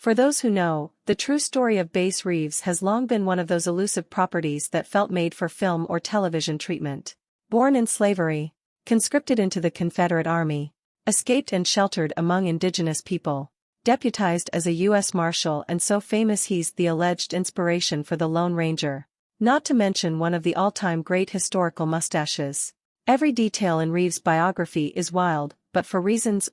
For those who know, the true story of Bass Reeves has long been one of those elusive properties that felt made for film or television treatment. Born in slavery, conscripted into the Confederate Army, escaped and sheltered among indigenous people, deputized as a U.S. Marshal, and so famous he's the alleged inspiration for the Lone Ranger. Not to mention one of the all-time great historical mustaches. Every detail in Reeves' biography is wild, but for reasons,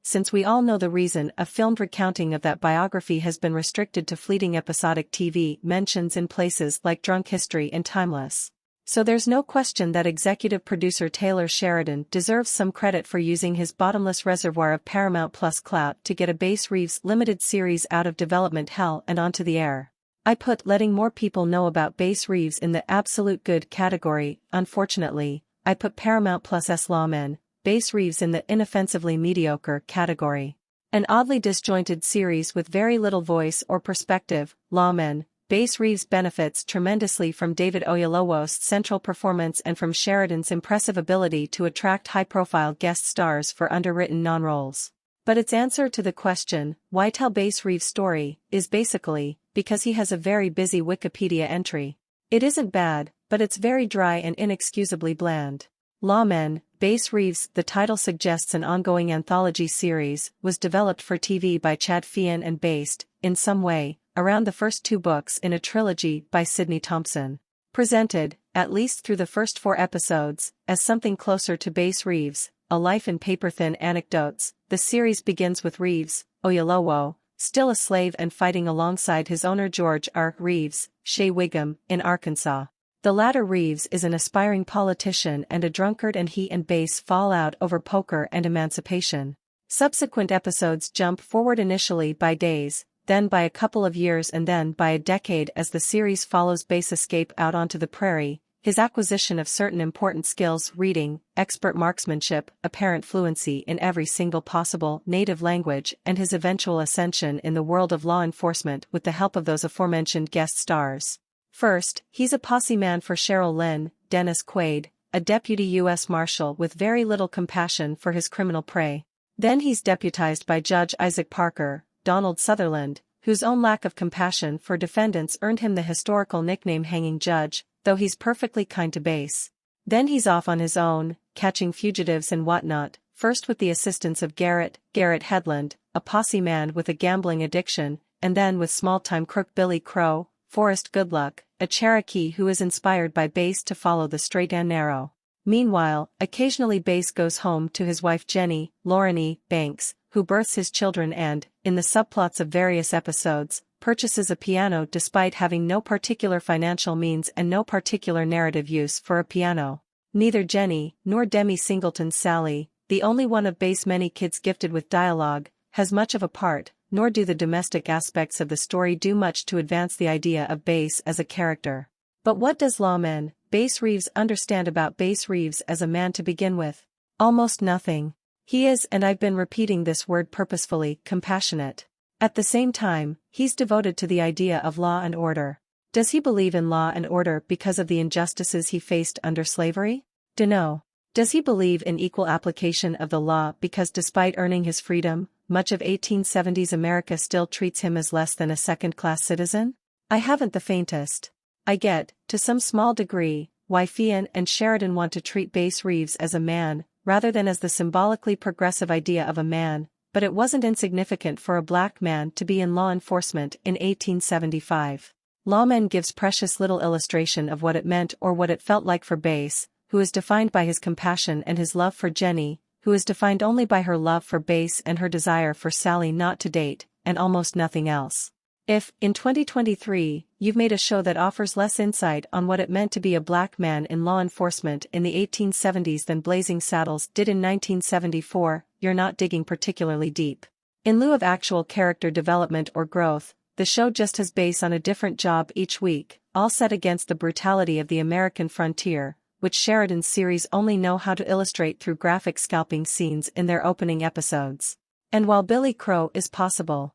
since we all know the reason, a filmed recounting of that biography has been restricted to fleeting episodic TV mentions in places like Drunk History and Timeless. So there's no question that executive producer Taylor Sheridan deserves some credit for using his bottomless reservoir of Paramount Plus clout to get a Bass Reeves limited series out of development hell and onto the air. I put letting more people know about Bass Reeves in the absolute good category. Unfortunately, I put Paramount Plus's Lawmen, Bass Reeves in the inoffensively mediocre category. An oddly disjointed series with very little voice or perspective. Lawmen, Bass Reeves benefits tremendously from David Oyelowo's central performance and from Sheridan's impressive ability to attract high-profile guest stars for underwritten non-roles. But its answer to the question, why tell Bass Reeves' story, is basically, because he has a very busy Wikipedia entry. It isn't bad, but it's very dry and inexcusably bland. Lawmen, Bass Reeves, the title suggests an ongoing anthology series, was developed for TV by Chad Fian and based, in some way, around the first 2 books in a trilogy by Sidney Thompson. Presented, at least through the first 4 episodes, as something closer to Bass Reeves, a life in paper-thin anecdotes, the series begins with Reeves, Oyelowo, still a slave and fighting alongside his owner George R. Reeves, Shea Whigham, in Arkansas. The latter Reeves is an aspiring politician and a drunkard, and he and Bass fall out over poker and emancipation. Subsequent episodes jump forward initially by days, then by a couple of years, and then by a decade as the series follows Bass' escape out onto the prairie, his acquisition of certain important skills: reading, expert marksmanship, apparent fluency in every single possible native language, and his eventual ascension in the world of law enforcement with the help of those aforementioned guest stars. First, he's a posse man for Cheryl Lynn, Dennis Quaid, a deputy U.S. Marshal with very little compassion for his criminal prey. Then he's deputized by Judge Isaac Parker, Donald Sutherland, whose own lack of compassion for defendants earned him the historical nickname Hanging Judge, though he's perfectly kind to Bass. Then he's off on his own, catching fugitives and whatnot, first with the assistance of Garrett Hedlund, a posse man with a gambling addiction, and then with small-time crook Billy Crow, Forrest Goodluck, a Cherokee who is inspired by Bass to follow the straight and narrow. Meanwhile, occasionally Bass goes home to his wife Jenny, Lauren E. Banks, who births his children and, in the subplots of various episodes, purchases a piano despite having no particular financial means and no particular narrative use for a piano. Neither Jenny, nor Demi Singleton's Sally, the only one of Bass' many kids gifted with dialogue, has much of a part, nor do the domestic aspects of the story do much to advance the idea of Bass as a character. But what does Lawmen, Bass Reeves understand about Bass Reeves as a man to begin with? Almost nothing. He is, and I've been repeating this word purposefully, compassionate. At the same time, he's devoted to the idea of law and order. Does he believe in law and order because of the injustices he faced under slavery? Dunno. Does he believe in equal application of the law because despite earning his freedom, much of 1870s America still treats him as less than a second-class citizen? I haven't the faintest. I get, to some small degree, why Fian and Sheridan want to treat Bass Reeves as a man, rather than as the symbolically progressive idea of a man, but it wasn't insignificant for a black man to be in law enforcement in 1875. Lawmen gives precious little illustration of what it meant or what it felt like for Bass, who is defined by his compassion and his love for Jenny, who is defined only by her love for Bass and her desire for Sally not to date, and almost nothing else. If, in 2023, you've made a show that offers less insight on what it meant to be a black man in law enforcement in the 1870s than Blazing Saddles did in 1974, you're not digging particularly deep. In lieu of actual character development or growth, the show just has Bass on a different job each week, all set against the brutality of the American frontier, which Sheridan's series only know how to illustrate through graphic scalping scenes in their opening episodes. And while Billy Crow is possible,